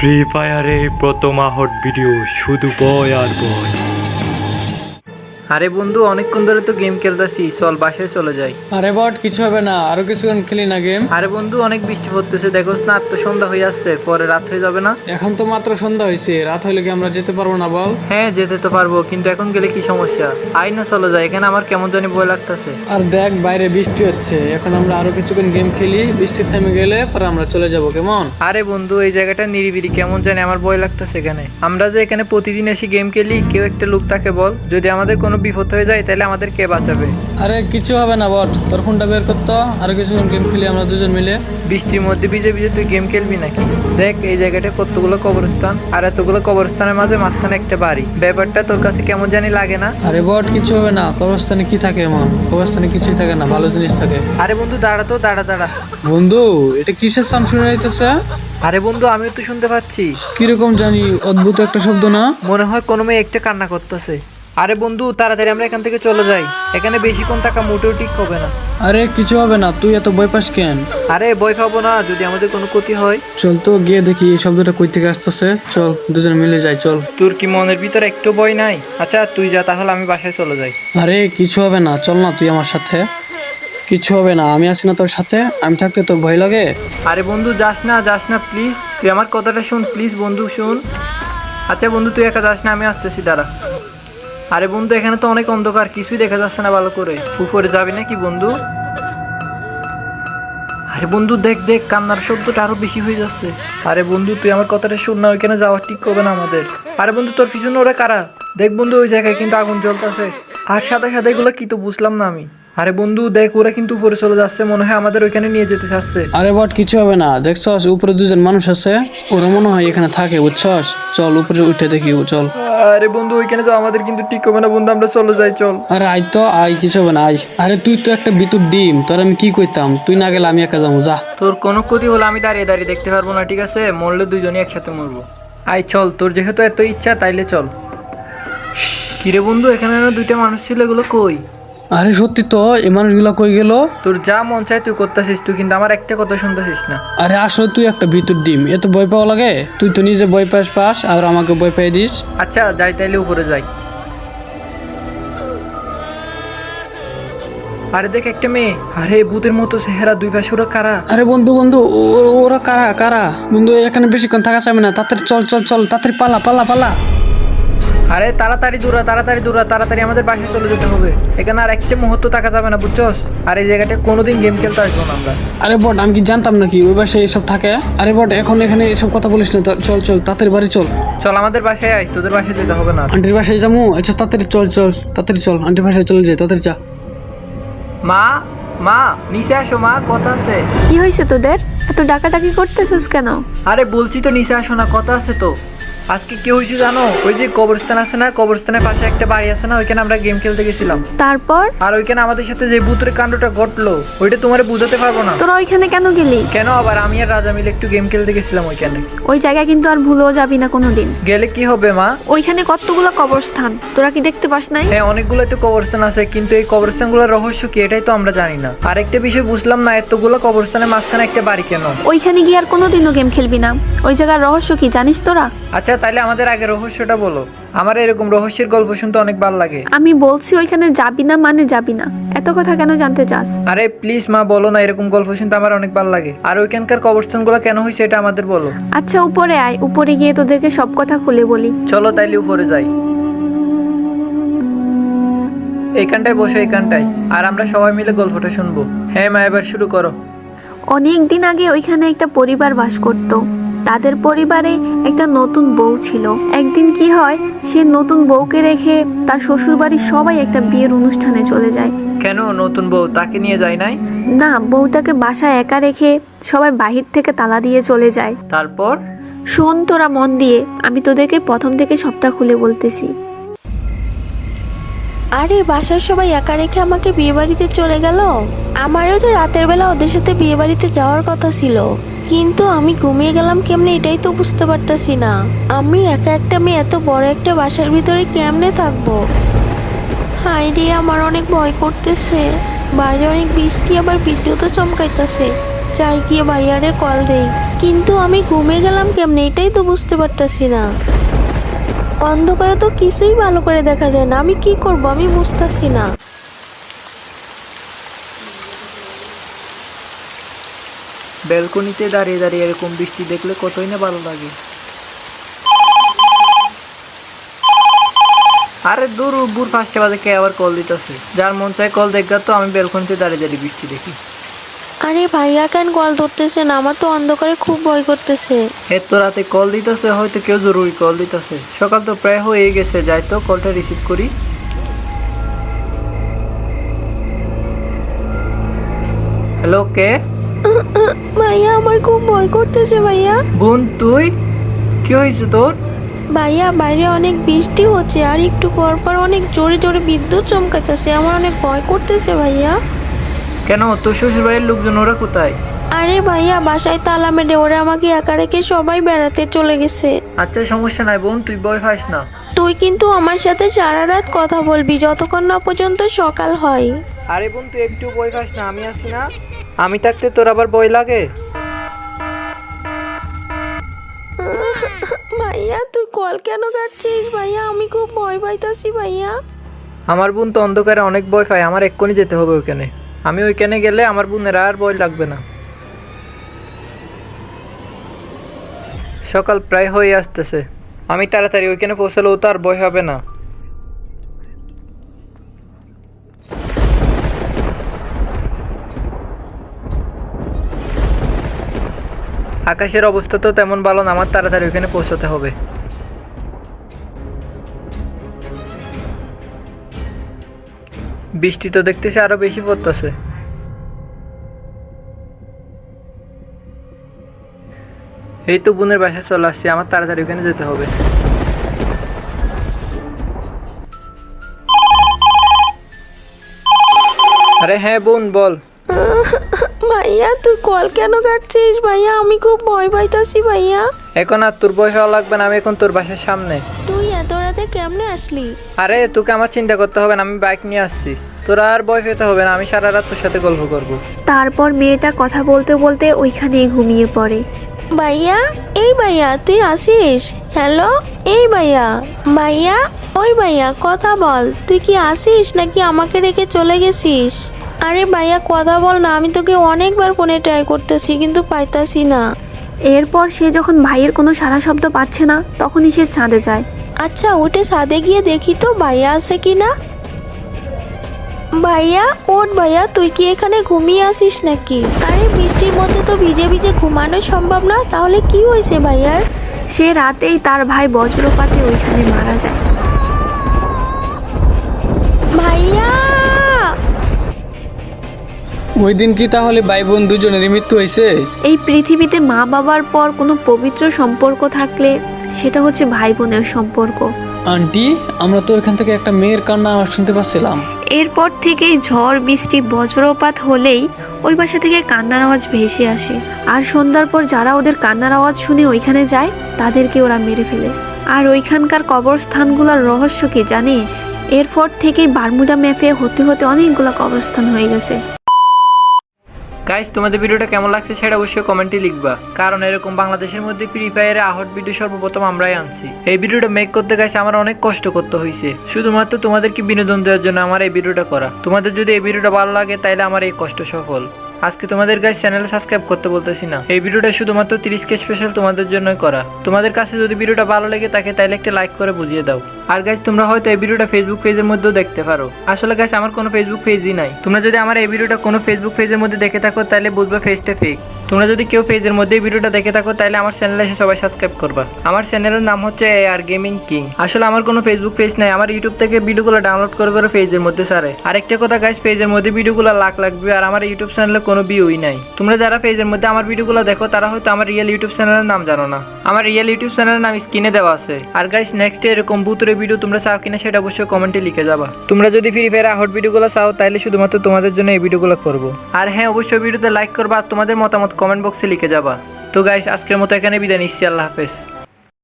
Free ফায়ারে প্রথম hot video শুধু বয় আর বয়। আরে বন্ধু অনেকক্ষণ ধরে তো গেম খেলতেছি, চল বাসায় চলে যাই। আরে বট কিছু হবে না, আরো কিছুক্ষণ খেলি না গেম। আরে বন্ধু অনেক বৃষ্টি পড়তেছে, দেখোস না তো সন্ধ্যা হয়ে আসছে, পরে রাত হয়ে যাবে না? এখন তো মাত্র সন্ধ্যা হয়েছে, রাত হইলে কি আমরা যেতে পারবো না বল? হ্যাঁ যেতে তো পারবো, কিন্তু এখন গেলে কি সমস্যা? আই না চলে যায়, এখানে আমার কেমন জানি ভয় লাগতেছে। আর দেখ বাইরে বৃষ্টি হচ্ছে, এখন আমরা আরো কিছুক্ষণ গেম খেলি, বৃষ্টি থেমে গেলে পরে আমরা চলে যাবো, কেমন? আরে বন্ধু এই জায়গাটা নিরিবিলি, কেমন জানি আমার ভয় লাগতেছে এখানে। আমরা যে এখানে প্রতিদিন এসে গেম খেলি, কেউ একটা লোক তাকে বল, যদি আমাদের কোনো বিপদ হয়ে যায় তাহলে আমাদের কে বাঁচাবে? আরে কিছু হবে না বট, তোর ফোনটা বের করতো, আরো কিছুক্ষণ গেম খেলি আমরা দুজন মিলে। বৃষ্টির মধ্যে ভিজে ভিজে তুই গেম খেলবি নাকি? দেখ এই জায়গাটা কতগুলো কবরস্থান, আর এতগুলো কবরস্থানের মাঝে মাঝখানে একটা বাড়ি। ব্যাপারটা তোর কাছে কেমন জানি লাগে না? আরে বট কিছু হবে না, কবরস্থানে কি থাকে এমন? কবরস্থানে কিছুই থাকে না, ভালো জিনিস থাকে। আরে বন্ধু দাঁড়া তো, দাঁড়া দাঁড়া। বন্ধু এটা কিসের সাউন্ড শুনে যাইতেছে? আরে বন্ধু আমিও তো শুনতে পাচ্ছি। কিরকম জানি অদ্ভুত একটা শব্দ না? মনে হয় কোনো মেয়ে একটা কান্না করতেছে। আরে বন্ধু তাড়াতাড়ি আমরা এখান থেকে চলে যাই, এখানে বেশিক্ষণ থাকা মোটেও ঠিক হবে না। আরে কিছু হবে না, তুই এত ভয় পাস কেন? আরে ভয় পাবো না, যদি আমাদের কোনো ক্ষতি হয়। চল তো গিয়ে দেখি এই শব্দটা কই থেকে আসতেছে, চল দুজন মিলে যাই চল। তোর কি মনের ভিতরে একটু ভয় নাই? আচ্ছা তুই যা, তাহলে আমি বাসায় চলে যাই। আরে কিছু হবে না, চল না তুই আমার সাথে। কিছু হবে না, আমি আছি না তোর সাথে, আমি থাকতে তোর ভয় লাগে? আরে বন্ধু যাস না, যাস না প্লিজ, তুই আমার কথাটা শুন প্লিজ বন্ধু, শুন। আচ্ছা বন্ধু তুই একা যাস না, আমি আসতেছি, দাঁড়া। আরে বন্ধু এখানে তো অনেক অন্ধকার, কিছুই দেখা যাচ্ছে না ভালো করে। উপরে যাবি নাকি বন্ধু? আরে বন্ধু দেখ দেখ, কান্নার শব্দটা আরো বেশি হয়ে যাচ্ছে। আরে বন্ধু তুই আমার কথাটা শুন না, ওইখানে যাওয়া ঠিক হবে না আমাদের। আরে বন্ধু তোর পিছনে ওরা কারা? দেখ বন্ধু ওই জায়গায় কিন্তু আগুন জ্বলতেছে, আর সাদা সাদা এগুলো কি তো বুঝলাম না আমি। আরে বন্ধু দেখ ওরা কিন্তু উপরে চলে যাচ্ছে, মনে হয় আমাদের ওইখানে নিয়ে যেতে চাচ্ছে। আরে বট কিছু হবে না, দেখছস উপরে দুজন মানুষ আছে, ওরা মনে হয় এখানে থাকে বুঝছস, চল উপরে উঠে দেখি চল। আরে বন্ধু ওইখানে যাওয়া আমাদের কিন্তু ঠিক হবে না বন্ধু, আমরা চলে যাই চল। আরে আই তো আই, কিছু হবে না আই। আরে তুই তো একটা বিতুর ডিম, তোর আমি কি কইতাম, তুই না গেলে আমি একা যাবো, যা। তোর কোনো ক্ষতি হলে আমি দাঁড়িয়ে দাঁড়িয়ে দেখতে পারবো না, ঠিক আছে? মরলে দুজনই একসাথে মরবো। আয় চল, তোর যেহেতু এত ইচ্ছা তাইলে চল। কিরে বন্ধু এখানে না দুইটা মানুষ ছিল, এগুলো কই? আরে সত্যি তো, এই মানুষগুলা কই গেল? তোর যা মন চায় তুই করতেছিস, তুই কিন্তু আমার একটা কথা শুনতেছিস না। আরে আসলে তুই একটা ভিতর ডিম, এত ভয় পাওয়া লাগে? তুই তো নিজে ভয় পাস আর আমাকে ভয় পাই দিস। আচ্ছা যাই তাইলে, উপরে যাই। আরে দেখ একটা মেয়ে, আরে ভূতের মতো চেহারা, দুই পাশে ওরা কারা? আরে বন্ধু বন্ধু ওরা কারা কারা? বন্ধু এখানে বেশিক্ষণ থাকা যাবে না, তাড়াতাড়ি চল চল চল, তাড়াতাড়ি পালা পালা পালা। আরে তাড়াতাড়ি দৌড়া, তাড়াতাড়ি দৌড়া, তাড়াতাড়ি আমাদের বাসায় চলে যেতে হবে। এখানে আর একটা মুহূর্ত থাকা যাবে না, বুঝছস? আর এই জায়গাটা কোনোদিন গেম খেলতে আসবো না আমরা। আরে বট আমি কি জানতাম নাকি ওই বাসায় এসব থাকে? আরে বট এখন এখানে এসব কথা বলিস না, চল চল তাড়াতাড়ি বাড়ি চল। চল আমাদের বাসায় আয়, তোদের বাসায় যেতে হবে না। আন্টির বাসায় যাবো, আচ্ছা তাড়াতাড়ি চল চল, তাড়াতাড়ি চল আন্টির বাসায় চলে যাই, তাড়াতাড়ি যা। মা, মা নিচে আসো মা, কথা আছে। কি হয়েছে তোদের? এত ডাকাডাকি করতেছিস কেন? আরে বলছি তো নিচে আসো না, কথা আছে তো। আজকে কি হয়েছে জানো? ওই যে কবরস্থান আছে না, কবরস্থানের পাশে একটা বাড়ি আছে না, ওইখানে আমরা গেম খেলতে গেছিলাম। তারপর? আর ওইখানে আমাদের সাথে যে ভূতের কাণ্ডটা ঘটলো, ওইটা তোমারে বুঝাতে পারবো না। তোরা ওইখানে কেন গেলি? কেন আবার? আমি আর রাজা মিলে একটু গেম খেলতে গেছিলাম ওইখানে। ওই জায়গায় কিন্তু আর ভুলেও যাবি না কোনোদিন। গেলে কি হবে মা? ওইখানে কতগুলো কবরস্থান, তোরা কি দেখতে পাস নাই? হ্যাঁ অনেকগুলো তো কবরস্থান আছে, কিন্তু এই কবরস্থানগুলোর রহস্য কি এটাই তো আমরা জানি না। আরেকটা বিষয় বুঝলাম না, এতগুলো কবরস্থানের মাঝখানে একটা বাড়ি কেন? ওইখানে গিয়ে আর কোনোদিনও গেম খেলবি না। ওই জায়গার রহস্য কি জানিস তোরা? আচ্ছা তাইলে আমাদের আগে রহস্যটা বলো, আমার এরকম রহস্যের গল্প শুনতে অনেক ভালো লাগে। আমি বলছি ওইখানে যাবি না মানে যাবি না, এত কথা কেন জানতে চাস? আরে প্লিজ মা বলো না, এরকম গল্প শুনতে আমার অনেক ভালো লাগে। আর ওইখানকার কবরস্থানগুলো কেন হয়েছে এটা আমাদের বলো। আচ্ছা উপরে আয়, উপরে গিয়ে তোদেরকে সব কথা খুলে বলি। চলো তাইলে উপরে যাই। এইখানটায় বসে, এইখানটায়, আর আমরা সবাই মিলে গল্পটা শুনবো। হ্যাঁ মা এবার শুরু করো। অনেক দিন আগে ওইখানে একটা পরিবার বাস করত। তাদের পরিবারে একটা নতুন বউ ছিল। একদিন কি হয়, সে নতুন বউকে রেখে তার শ্বশুর বাড়ির সবাই একটা বিয়ের অনুষ্ঠানে চলে যায়। কেন নতুন বউ তাকে নিয়ে যায় নাই? না, বউটাকে বাসায় একা রেখে সবাই বাহির থেকে তালা দিয়ে চলে যায়। তারপর? শোন তোরা মন দিয়ে, আমি তোদেরকে প্রথম থেকে সবটা খুলে বলতেছি। আরে বাসার সবাই একা রেখে আমাকে বিয়ে বাড়িতে চলে গেল। আমারও তো রাতের বেলা ওদের সাথে বিয়ে বাড়িতে যাওয়ার কথা ছিল, কিন্তু আমি ঘুমিয়ে গেলাম কেমনে এটাই তো বুঝতে পারতাছি না। আমি একা একটা মেয়ে এত বড় একটা বাসার ভিতরে কেমনে থাকবো? হাই রে, আমার অনেক ভয় করতেছে। বাইরে অনেক বৃষ্টি, আবার বিদ্যুৎও চমকাইতেছে। যাই গিয়ে ভাইয়ারে কল দেই। কিন্তু আমি ঘুমিয়ে গেলাম কেমনে এটাই তো বুঝতে পারতাছি না। অন্ধকারে তো কিছুই ভালো করে দেখা যায় না, আমি কি করব আমি বুঝতাছি না। ব্যালকনিতে দাঁড়িয়ে দাঁড়িয়ে এরকম বৃষ্টি দেখলে কতই না ভালো লাগে। আরে দূর বুর 5টা বাজে কে আবার কল দিতেছে, যার মন চায় কল দেখবা তো। আমি ব্যালকনিতে দাঁড়িয়ে দাঁড়িয়ে বৃষ্টি দেখি। আরে ভাইয়া কেন কল ধরতেছে না? আমার তো অন্ধকারে খুব ভয় করতেছে। এত রাতে কল দিতেছে, হয়তো কেউ জরুরি কল দিতেছে। সকাল তো প্রায় হয়ে গেছে, যাই তো কলটা রিসিভ করি। হ্যালো, কে? ভাইয়া আমার খুব ভয় করতেছে ভাইয়া। বোন তুই, কি হয়েছে তোর? ভাইয়া বাইরে অনেক বৃষ্টি হচ্ছে আর একটু পর পর অনেক জোরে জোরে বিদ্যুৎ চমকাতেছে, আমার অনেক ভয় করতেছে ভাইয়া। কেন, তোর শ্বশুর বাড়ির লোকজন ওরা কোথায়? আরে ভাইয়া বাসায় তালা মেরে ওরা আমাকে একা রেখে সবাই বেড়াতে চলে গেছে। আচ্ছা সমস্যা নাই বোন, তুই ভয় পাস না। তুই কিন্তু আমার সাথে সারা রাত কথা বলবি যতক্ষণ না পর্যন্ত সকাল হয়। আরে বোন তুই একটু ভয় পাস না, আমি আছি না। আমি থাকতে তোর আবার ভয় লাগে? ভাইয়া তুই কল কেন কাটছিস? ভাইয়া আমি খুব ভয় পাইতাছি ভাইয়া। আমার বোন তো অন্ধকারে অনেক ভয় পায়, আমার এক্ষুনি যেতে হবে ওইখানে। আমি ওইখানে গেলে আমার বোনের আর ভয় লাগবে না। সকাল প্রায় হয়ে আসতেছে, আমি তাড়াতাড়ি ওইখানে পৌঁছালেও তো আর ভয় হবে না। আকাশের অবস্থা তো তেমন ভালো না, আমার তাড়াতাড়ি ওইখানে পৌঁছাতে হবে। বৃষ্টি তো দেখতেছি আরো বেশি পড়তেছে। এই তো বোনের বাসায় চলে আসছি, আমার তাড়াতাড়ি ওখানে যেতে হবে। আরে হ্যাঁ বোন বল। ভাইয়া তুই কল কেন কাটছিস? ভাইয়া আমি খুব ভয় পাইতাছি ভাইয়া। এখন আর তোর ভয় হওয়া লাগবে না, আমি এখন তোর বাসার সামনে। তুই এত রাতে কেমনে আসলি? আরে তোকে আমার চিন্তা করতে হবে না, আমি বাইক নিয়ে আসছি। তোর আর ভয় পেতে হবে না, আমি সারা রাত তোর সাথে গল্প করব। তারপর মেয়েটা কথা বলতে বলতে ওইখানেই ঘুমিয়ে পড়ে। ভাইয়া এই ভাইয়া তুই আসিস? হ্যালো এই ভাইয়া। ভাইয়া ওই ভাইয়া কথা বল, তুই কি আসিস নাকি আমাকে রেখে চলে গেছিস? আরে ভাইয়া কথা বল না, আমি তোকে অনেকবার ফোনে ট্রাই করতেছি কিন্তু পাইতাছি না। এরপর সে যখন ভাইয়ের কোনো সারা শব্দ পাচ্ছে না, তখনই সে ছাদে যায়। আচ্ছা উঠে ছাদে গিয়ে দেখি তো ভাইয়া আছে কি না। ভাইয়া ওঠ ভাইয়া, তুই কি এখানে ঘুমিয়ে আসিস নাকি? আরে বৃষ্টির মধ্যে তো ভিজে ভিজে ঘুমানো সম্ভব না, তাহলে কি হয়েছে ভাইয়ার? সে রাতেই তার ভাই বজ্রপাতে ওইখানে মারা যায়। ভাইয়া ওই দিন কি তাহলে ভাই বোন দুজনেরই মৃত্যু হয়েছে? এই পৃথিবীতে মা বাবার পর কোনো পবিত্র সম্পর্ক থাকলে সেটা হচ্ছে ভাই বোনের সম্পর্ক। আন্টি আমরা তো এখান থেকে একটা মেয়ের কান্না আওয়াজ শুনতে পাচ্ছিলাম। এরপর থেকেই ঝড় বৃষ্টি বজ্রপাত হলেই ওই বাসা থেকে কান্নার আওয়াজ ভেসে আসে। আর সন্ধ্যার পর যারা ওদের কান্নার আওয়াজ শুনে ওইখানে যায় তাদেরকে ওরা মেরে ফেলে। আর ওইখানকার কবরস্থানগুলোর রহস্য কি জানিস? এরপর থেকেই বারমুডা ম্যাপে হতে হতে অনেকগুলো কবরস্থান হয়ে গেছে। গাইস তোমাদের ভিডিওটা কেমন লাগছে সেটা অবশ্যই কমেন্টে লিখবা, কারণ এরকম বাংলাদেশের মধ্যে ফ্রি ফায়ারে আহট ভিডিও সর্বপ্রথম আমরাই আনছি। এই ভিডিওটা মেক করতে গাইস আমার অনেক কষ্ট করতে হয়েছে, শুধুমাত্র তোমাদেরকে বিনোদন দেওয়ার জন্য আমার এই ভিডিওটা করা। তোমাদের যদি এই ভিডিওটা ভালো লাগে তাহলে আমার এই কষ্ট সফল। আজকে তোমাদের গাইস চ্যানেলে সাবস্ক্রাইব করতে বলতেছি না, এই ভিডিওটা শুধুমাত্র 30K স্পেশাল তোমাদের জন্যই করা। তোমাদের কাছে যদি ভিডিওটা ভালো লেগে থাকে তাহলে একটা লাইক করে বুঝিয়ে দাও। আর গাইস তোমরা হয়তো এই ভিডিওটা ফেসবুক পেজের মধ্যেও দেখতে পারো। আসলে গাইস আমার কোনো ফেসবুক পেজই নাই। তোমরা যদি আমার এই ভিডিওটা কোনো ফেসবুক পেজের মধ্যে দেখে থাকো তাহলে বুঝবে ফেসটা ফেক। তোমরা যদি কেউ পেজের মধ্যে এই ভিডিওটা দেখে থাকো তাহলে আমার চ্যানেলে এসে সবাই সাবস্ক্রাইব করবা। আমার চ্যানেলের নাম হচ্ছে AR গেমিং কিং। আসলে আমার কোনো ফেসবুক পেজ নাই, আমার ইউটিউব থেকে ভিডিওগুলো ডাউনলোড করে করে পেজের মধ্যে ছাড়ে। আরেকটা কথা গাইস, পেজের মধ্যে ভিডিওগুলো লাখ লাখ ভিউ, আর আমার ইউটিউব চ্যানেলে কোনো ভিউই নাই। তোমরা যারা পেজের মধ্যে আমার ভিডিওগুলো দেখো তারা হয়তো আমার রিয়েল ইউটিউব চ্যানেলের নাম জানো না। আমার রিয়েল ইউটিউব চ্যানেলের নাম স্ক্রিনে দেওয়া আছে। আর গাইস নেক্সট এরকম ভূতের ভিডিও তোমরা চাও কিনা সেটা অবশ্যই কমেন্টে লিখে যাবা। তোমরা যদি ফ্রি ফায়ার আহট ভিডিওগুলো চাও তাহলে শুধুমাত্র তোমাদের জন্য এই ভিডিওগুলো করব। আর হ্যাঁ অবশ্যই ভিডিওতে লাইক করবা আর তোমাদের মতামত কমেন্ট বক্সে লিখে যাবা। তো গাইস আজকের মতো এখানে বিদায় নিচ্ছি, আল্লাহ হাফেজ।